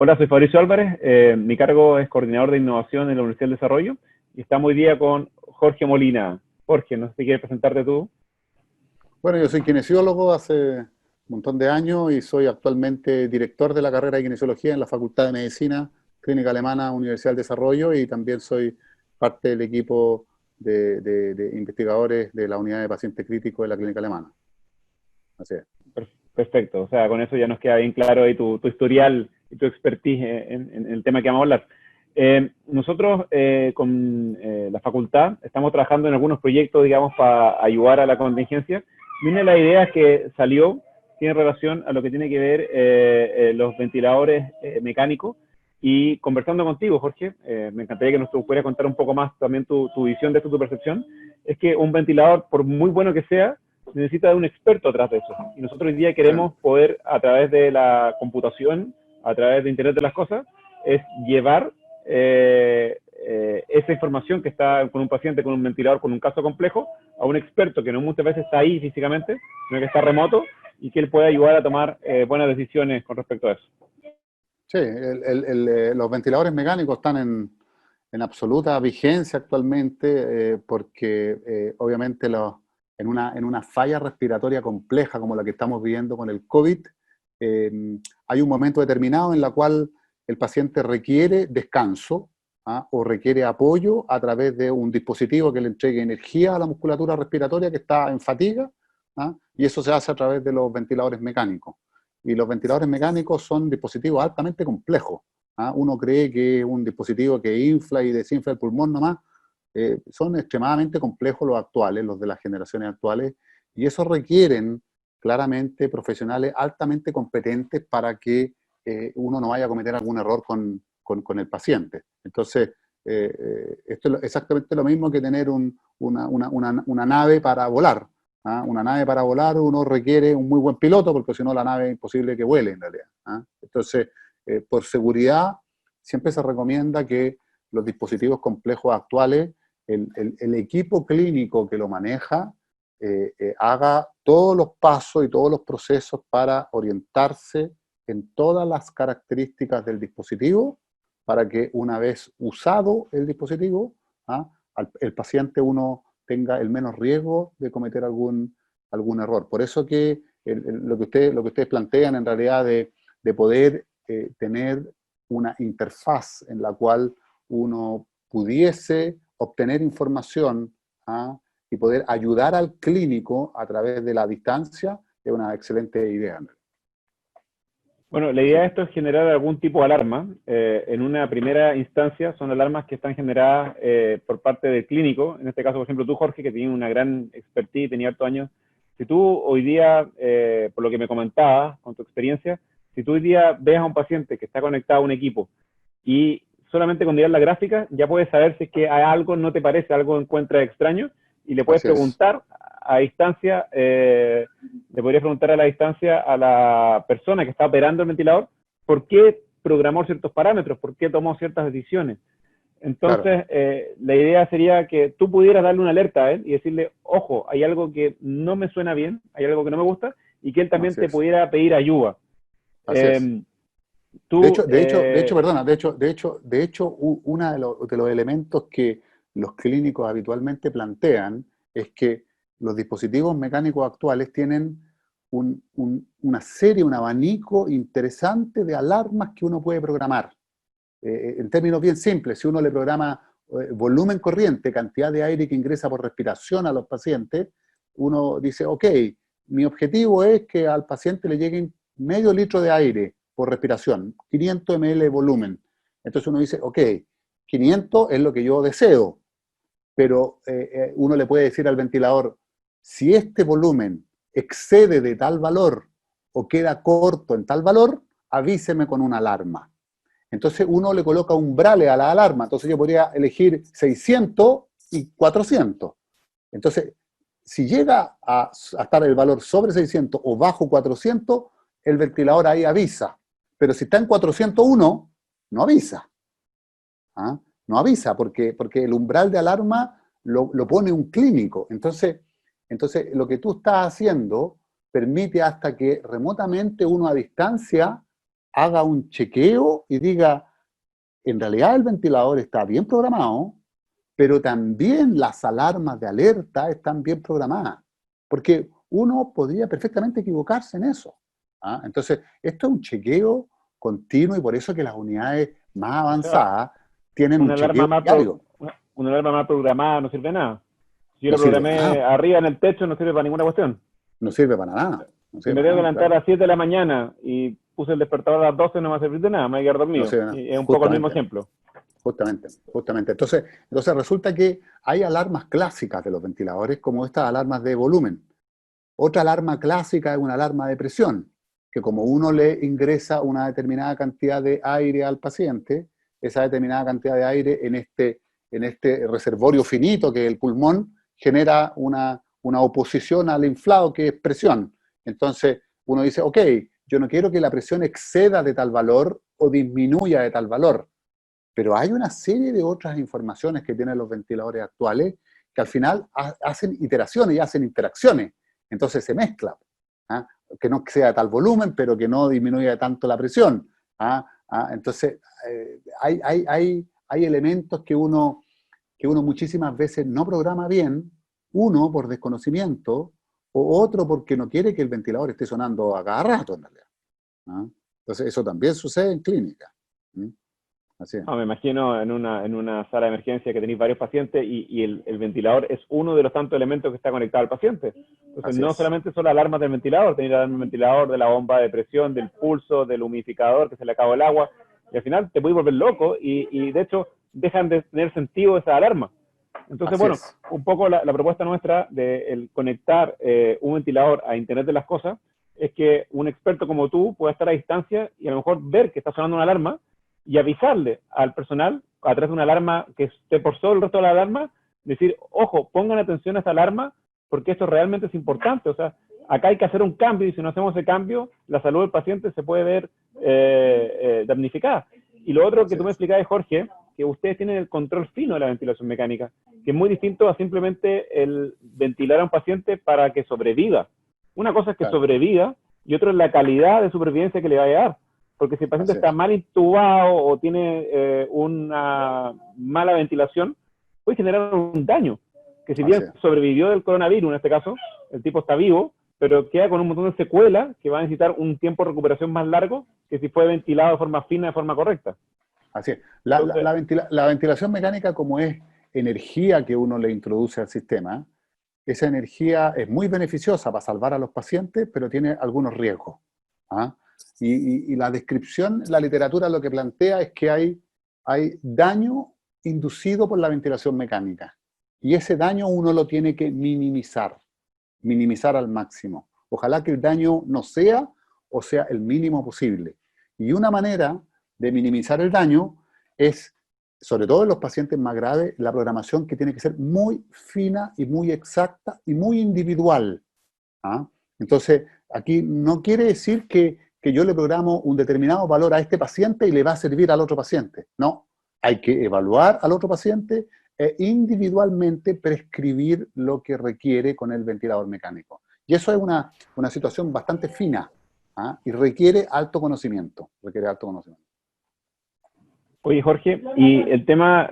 Hola, soy Fabricio Álvarez. Mi cargo es coordinador de innovación en la Universidad del Desarrollo y estamos hoy día con Jorge Molina. Jorge, no sé si quieres presentarte tú. Bueno, yo soy kinesiólogo hace un montón de años y soy actualmente director de la carrera de kinesiología en la Facultad de Medicina, Clínica Alemana, Universidad del Desarrollo, y también soy parte del equipo de investigadores de la unidad de paciente crítico de la Clínica Alemana. Así es. Perfecto, o sea, con eso ya nos queda bien claro ahí tu historial y tu expertise en el tema que vamos a hablar. Nosotros con la facultad estamos trabajando en algunos proyectos, digamos, para ayudar a la contingencia. Y una de las ideas que salió tiene relación a lo que tiene que ver los ventiladores mecánicos. Y conversando contigo, Jorge, me encantaría que nos pudieras contar un poco más también tu visión de esto, tu percepción. Es que un ventilador, por muy bueno que sea, necesita de un experto atrás de eso. Y nosotros hoy día Sí, queremos poder, a través de la computación, a través de Internet de las Cosas, es llevar esa información que está con un paciente, con un ventilador, con un caso complejo, a un experto que no muchas veces está ahí físicamente, sino que está remoto, y que él pueda ayudar a tomar buenas decisiones con respecto a eso. sí, los ventiladores mecánicos están en absoluta vigencia actualmente porque obviamente en una falla respiratoria compleja como la que estamos viviendo con el COVID, hay un momento determinado en la cual el paciente requiere descanso, o requiere apoyo a través de un dispositivo que le entregue energía a la musculatura respiratoria que está en fatiga, y eso se hace a través de los ventiladores mecánicos. Y los ventiladores mecánicos son dispositivos altamente complejos. Uno cree que es un dispositivo que infla y desinfla el pulmón nomás. Son extremadamente complejos los actuales, los de las generaciones actuales, y eso requieren claramente profesionales altamente competentes para que uno no vaya a cometer algún error con el paciente. Entonces, esto es exactamente lo mismo que tener una nave para volar. Una nave para volar uno requiere un muy buen piloto, porque si no la nave es imposible que vuele en realidad. Entonces, por seguridad, siempre se recomienda que los dispositivos complejos actuales, el equipo clínico que lo maneja, haga todos los pasos y todos los procesos para orientarse en todas las características del dispositivo, para que una vez usado el dispositivo, el paciente uno tenga el menos riesgo de cometer algún error. Por eso que lo que ustedes plantean en realidad de poder tener una interfaz en la cual uno pudiese obtener información y poder ayudar al clínico a través de la distancia es una excelente idea. Bueno, la idea Así de que, esto es generar algún tipo de alarma. En una primera instancia son alarmas que están generadas por parte del clínico. En este caso, por ejemplo, tú, Jorge, que tienes una gran expertise, tenías hartos años. Si tú hoy día, por lo que me comentabas, con tu experiencia, si tú hoy día ves a un paciente que está conectado a un equipo y solamente con mirar la gráfica ya puedes saber si es que hay algo no te parece, algo encuentras extraño y le puedes así es. preguntar a distancia, le podrías preguntar a la distancia a la persona que está operando el ventilador por qué programó ciertos parámetros, por qué tomó ciertas decisiones. Claro, Entonces, la idea sería que tú pudieras darle una alerta a él y decirle, ojo, hay algo que no me suena bien, hay algo que no me gusta, y que él también así te es. pudiera pedir ayuda. Así es. Eh, tú, Perdona, uno de los elementos que los clínicos habitualmente plantean es que los dispositivos mecánicos actuales tienen una serie, un abanico interesante de alarmas que uno puede programar. En términos bien simples, si uno le programa volumen corriente, cantidad de aire que ingresa por respiración a los pacientes, uno dice, ok, mi objetivo es que al paciente le lleguen medio litro de aire por respiración, 500 ml de volumen. Entonces uno dice, ok, 500 es lo que yo deseo, pero uno le puede decir al ventilador, si este volumen excede de tal valor o queda corto en tal valor, avíseme con una alarma. Entonces uno le coloca umbrales a la alarma, entonces yo podría elegir 600 y 400. Entonces, si llega a estar el valor sobre 600 o bajo 400, el ventilador ahí avisa. Pero si está en 401, no avisa. No avisa porque el umbral de alarma lo pone un clínico. Entonces, lo que tú estás haciendo permite hasta que remotamente uno a distancia haga un chequeo y diga, en realidad el ventilador está bien programado, pero también las alarmas de alerta están bien programadas, porque uno podría perfectamente equivocarse en eso. ¿Ah? Entonces, esto es un chequeo continuo y por eso que las unidades más O sea, avanzadas tienen un una alarma chequeo mal, diario. una alarma mal programada no sirve de nada. Si yo No la sirve para programé nada, arriba en el techo, no sirve para ninguna cuestión. no sirve para nada, no Si sirve me para tengo que nada, levantar a claro. las 7 de la mañana y puse el despertador a las 12, no me va a servir de nada, me voy a quedar No dormido. sirve para nada, Y es un poco el mismo justamente. ejemplo. Justamente, justamente. Entonces resulta que hay alarmas clásicas de los ventiladores, como estas alarmas de volumen. Otra alarma clásica es una alarma de presión, que como uno le ingresa una determinada cantidad de aire al paciente, esa determinada cantidad de aire en este reservorio finito que es el pulmón genera una oposición al inflado que es presión. Entonces uno dice, ok, yo no quiero que la presión exceda de tal valor o disminuya de tal valor. Pero hay una serie de otras informaciones que tienen los ventiladores actuales que al final hacen iteraciones y hacen interacciones. Entonces se mezcla. ¿Ah? Que no sea de tal volumen, pero que no disminuya tanto la presión. ¿Ah? ¿Ah? Entonces hay elementos que uno muchísimas veces no programa bien, uno por desconocimiento, o otro porque no quiere que el ventilador esté sonando a cada rato en realidad. ¿Ah? Entonces eso también sucede en clínica. ¿Mm? Así es. No, me imagino en una sala de emergencia que tenéis varios pacientes y el ventilador es uno de los tantos elementos que está conectado al paciente. Entonces, Así no es. solamente son las alarmas del ventilador, tenéis la alarma del ventilador, de la bomba de presión, del pulso, del humidificador, que se le acabó el agua, y al final te puedes volver loco y de hecho dejan de tener sentido esa alarma. Entonces, Así bueno, es. un poco la propuesta nuestra de el conectar un ventilador a Internet de las Cosas es que un experto como tú pueda estar a distancia y a lo mejor ver que está sonando una alarma y avisarle al personal a través de una alarma que esté por sobre el resto de la alarma, decir, ojo, pongan atención a esta alarma porque esto realmente es importante. O sea, acá hay que hacer un cambio y si no hacemos ese cambio, la salud del paciente se puede ver damnificada. Y lo otro que Así tú me es. explicabas, Jorge, que ustedes tienen el control fino de la ventilación mecánica, que es muy distinto a simplemente el ventilar a un paciente para que sobreviva. Una cosa es que Claro. sobreviva y otra es la calidad de supervivencia que le va a dar. Porque si el paciente Así está es. mal intubado o tiene una mala ventilación, puede generar un daño. Que si Así bien es. sobrevivió del coronavirus en este caso, el tipo está vivo, pero queda con un montón de secuelas que va a necesitar un tiempo de recuperación más largo que si fue ventilado de forma fina, de forma correcta. Así es. Entonces, La ventilación mecánica, como es energía que uno le introduce al sistema, esa energía es muy beneficiosa para salvar a los pacientes, pero tiene algunos riesgos. ¿Ah? Y la descripción, la literatura lo que plantea es que hay daño inducido por la ventilación mecánica. Y ese daño uno lo tiene que minimizar al máximo. Ojalá que el daño no sea o sea el mínimo posible. Y una manera de minimizar el daño es, sobre todo en los pacientes más graves, la programación que tiene que ser muy fina y muy exacta y muy individual. ¿Ah? Entonces, aquí no quiere decir que yo le programo un determinado valor a este paciente y le va a servir al otro paciente. No, hay que evaluar al otro paciente e individualmente prescribir lo que requiere con el ventilador mecánico. Y eso es una situación bastante fina. ¿Ah? Y requiere alto conocimiento. Requiere alto conocimiento. oye Jorge, y el tema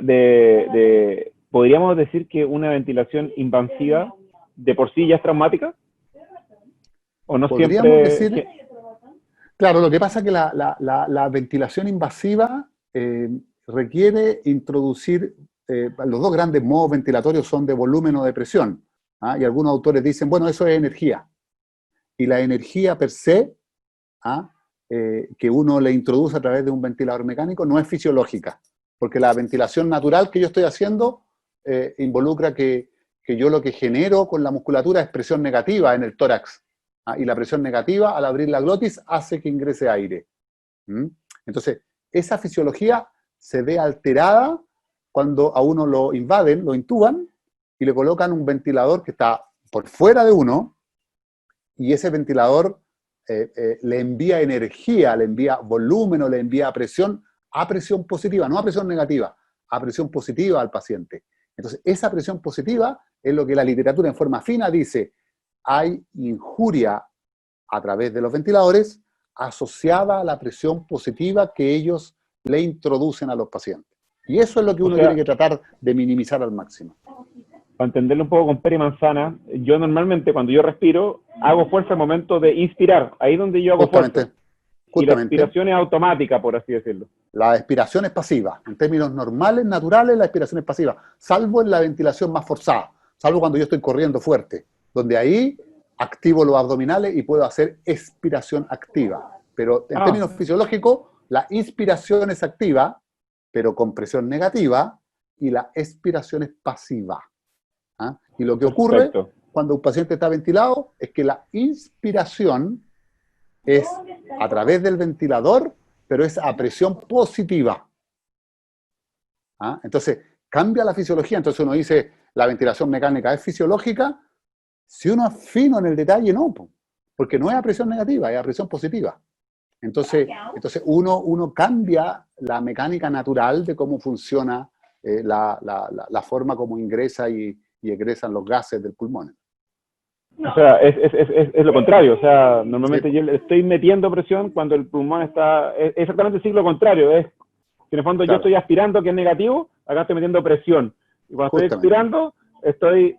¿podríamos decir que una ventilación invasiva de por sí ya es traumática? ¿O no Podríamos siempre? decir, claro, lo que pasa es que la ventilación invasiva requiere introducir, los dos grandes modos ventilatorios son de volumen o de presión. ¿Ah? Y algunos autores dicen, bueno, eso es energía. Y la energía per se, ¿ah? Que uno le introduce a través de un ventilador mecánico no es fisiológica, porque la ventilación natural que yo estoy haciendo involucra que yo lo que genero con la musculatura es presión negativa en el tórax. ¿Ah? Y la presión negativa al abrir la glotis hace que ingrese aire. ¿Mm? Entonces, esa fisiología se ve alterada cuando a uno lo invaden, lo intuban y le colocan un ventilador que está por fuera de uno y ese ventilador le envía energía, le envía volumen o le envía presión a presión positiva, no a presión negativa, a presión positiva al paciente. Entonces, esa presión positiva es lo que la literatura en forma fina dice, hay injuria a través de los ventiladores asociada a la presión positiva que ellos le introducen a los pacientes. Y eso es lo que uno tiene que tratar de minimizar al máximo. Para entenderlo un poco con pera y manzana, yo normalmente cuando yo respiro, hago fuerza al momento de inspirar, ahí es donde yo hago fuerza. Y la expiración es automática, por así decirlo. La expiración es pasiva. En términos normales, naturales, la expiración es pasiva. Salvo en la ventilación más forzada. Salvo cuando yo estoy corriendo fuerte. Donde ahí activo los abdominales y puedo hacer expiración activa. Pero en términos fisiológicos, la inspiración es activa, pero con presión negativa, y la expiración es pasiva. ¿Ah? Y lo que ocurre cuando un paciente está ventilado es que la inspiración es a través del ventilador, pero es a presión positiva. ¿Ah? Entonces, cambia la fisiología. Entonces uno dice, la ventilación mecánica es fisiológica. Si uno es fino en el detalle, no, porque no es a presión negativa, es a presión positiva. Entonces uno cambia la mecánica natural de cómo funciona la forma como ingresa y egresan los gases del pulmón. O sea, es lo contrario. O sea, normalmente yo estoy metiendo presión cuando el pulmón está... Es exactamente el ciclo contrario. Es, en el fondo yo estoy aspirando, que es negativo, acá estoy metiendo presión. Y cuando estoy expirando, estoy...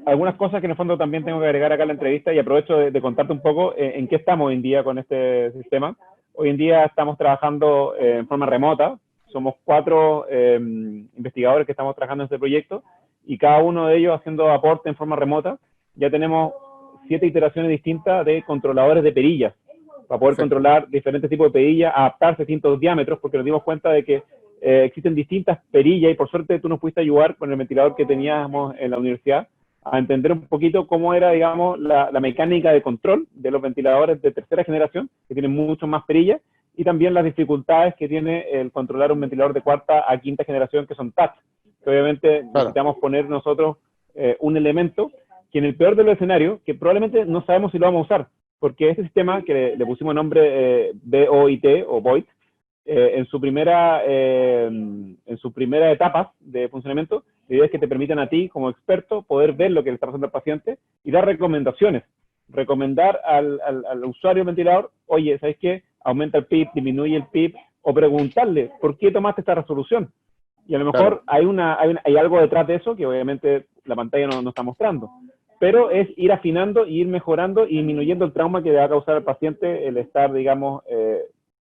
algunas cosas que en el fondo también tengo que agregar acá en la entrevista, y aprovecho de contarte un poco en qué estamos hoy en día con este sistema. Hoy en día estamos trabajando en forma remota. Somos 4 investigadores que estamos trabajando en este proyecto, y cada uno de ellos haciendo aporte en forma remota. Ya tenemos 7 iteraciones distintas de controladores de perillas, para poder controlar diferentes tipos de perillas, adaptarse a distintos diámetros, porque nos dimos cuenta de que existen distintas perillas, y por suerte tú nos pudiste ayudar con el ventilador que teníamos en la universidad, a entender un poquito cómo era, digamos, la mecánica de control de los ventiladores de tercera generación, que tienen mucho más perillas, y también las dificultades que tiene el controlar un ventilador de cuarta a quinta generación, que son TAC, que obviamente necesitamos poner nosotros un elemento que en el peor de los escenarios, que probablemente no sabemos si lo vamos a usar, porque este sistema que le pusimos nombre BOIT o VOIT, en su primera etapa de funcionamiento, la idea es que te permitan a ti, como experto, poder ver lo que le está pasando al paciente y dar recomendaciones. Recomendar al usuario del ventilador, oye, ¿sabes qué? Aumenta el PIB, disminuye el PIB, o preguntarle, ¿por qué tomaste esta resolución? Y a lo mejor hay algo detrás de eso que obviamente la pantalla no está mostrando. Pero es ir afinando y ir mejorando y disminuyendo el trauma que le va a causar al paciente el estar, digamos,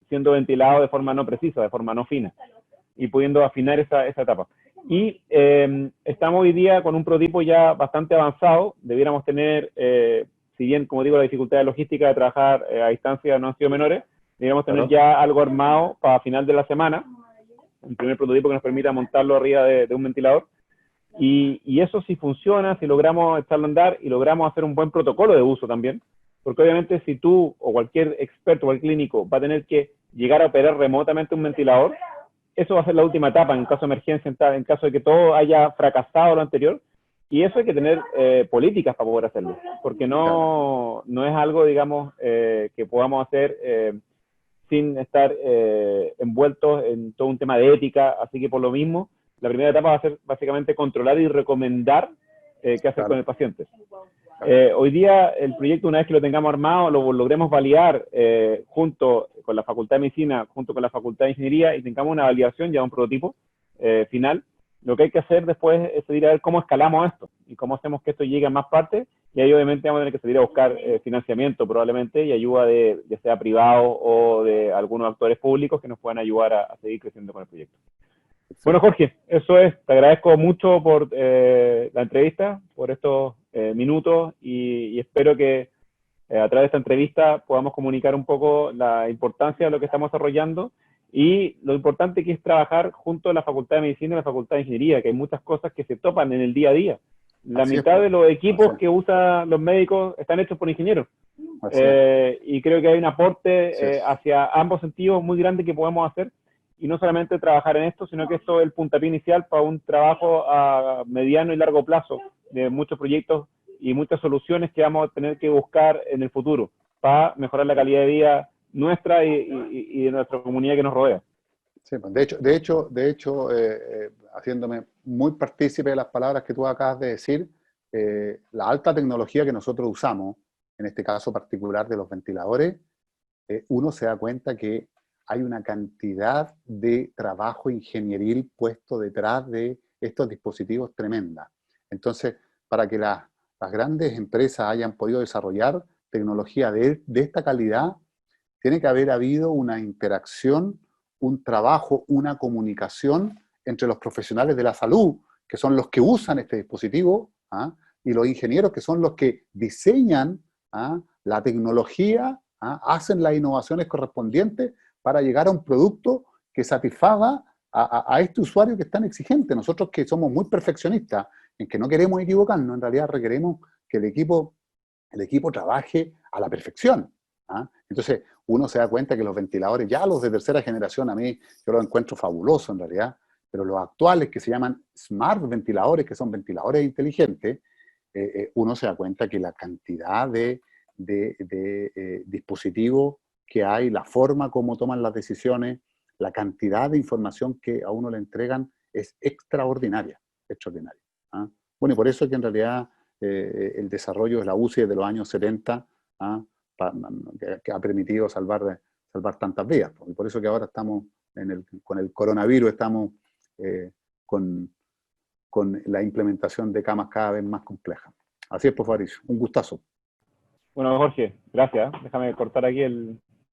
siendo ventilado de forma no precisa, de forma no fina, y pudiendo afinar esa etapa. Y estamos hoy día con un prototipo ya bastante avanzado. Debiéramos tener, si bien, como digo, la dificultad de logística de trabajar a distancia no han sido menores, debiéramos tener ya algo armado para final de la semana, un primer prototipo que nos permita montarlo arriba de un ventilador. Y eso si funciona, si logramos echarlo a andar y logramos hacer un buen protocolo de uso también, porque obviamente si tú o cualquier experto o cualquier clínico va a tener que llegar a operar remotamente un ventilador, eso va a ser la última etapa en caso de emergencia, en caso de que todo haya fracasado lo anterior, y eso hay que tener políticas para poder hacerlo, porque no es algo, digamos, que podamos hacer sin estar envueltos en todo un tema de ética. Así que por lo mismo, la primera etapa va a ser básicamente controlar y recomendar qué hacer con el paciente. Hoy día el proyecto, una vez que lo tengamos armado, lo logremos validar junto con la Facultad de Medicina, junto con la Facultad de Ingeniería, y tengamos una validación, ya un prototipo final, lo que hay que hacer después es salir a ver cómo escalamos esto y cómo hacemos que esto llegue a más partes, y ahí obviamente vamos a tener que salir a buscar financiamiento probablemente, y ayuda de ya sea privado o de algunos actores públicos que nos puedan ayudar a seguir creciendo con el proyecto. Bueno, Jorge, eso es. Te agradezco mucho por la entrevista, por estos minutos, y espero que a través de esta entrevista podamos comunicar un poco la importancia de lo que estamos desarrollando y lo importante que es trabajar junto a la Facultad de Medicina y la Facultad de Ingeniería, que hay muchas cosas que se topan en el día a día. La mitad de los equipos que usan los médicos están hechos por ingenieros. Y creo que hay un aporte hacia ambos sentidos muy grande que podemos hacer. Y no solamente trabajar en esto, sino que esto es el puntapié inicial para un trabajo a mediano y largo plazo de muchos proyectos y muchas soluciones que vamos a tener que buscar en el futuro para mejorar la calidad de vida nuestra y de nuestra comunidad que nos rodea. Sí, pues, de hecho haciéndome muy partícipe de las palabras que tú acabas de decir, la alta tecnología que nosotros usamos, en este caso particular de los ventiladores, uno se da cuenta que hay una cantidad de trabajo ingenieril puesto detrás de estos dispositivos tremenda. Entonces, para que las grandes empresas hayan podido desarrollar tecnología de esta calidad, tiene que haber habido una interacción, un trabajo, una comunicación entre los profesionales de la salud, que son los que usan este dispositivo, ¿ah? Y los ingenieros, que son los que diseñan, ¿ah?, la tecnología, ¿ah?, hacen las innovaciones correspondientes para llegar a un producto que satisfaga a este usuario que es tan exigente. Nosotros que somos muy perfeccionistas, en que no queremos equivocarnos, en realidad requeremos que el equipo trabaje a la perfección, ¿ah? Entonces, uno se da cuenta que los ventiladores, ya los de tercera generación, a mí yo los encuentro fabulosos en realidad, pero los actuales que se llaman smart ventiladores, que son ventiladores inteligentes, uno se da cuenta que la cantidad de dispositivos que hay, la forma como toman las decisiones, la cantidad de información que a uno le entregan es extraordinaria, extraordinaria, ¿ah? Bueno, y por eso es que en realidad el desarrollo de la UCI desde los años 70, ¿ah?, que ha permitido salvar tantas vidas. Y por eso que ahora estamos con el coronavirus, estamos eh, con, con la implementación de camas cada vez más complejas. Así es, pues, Fabricio, un gustazo. Bueno, Jorge, gracias. Déjame cortar aquí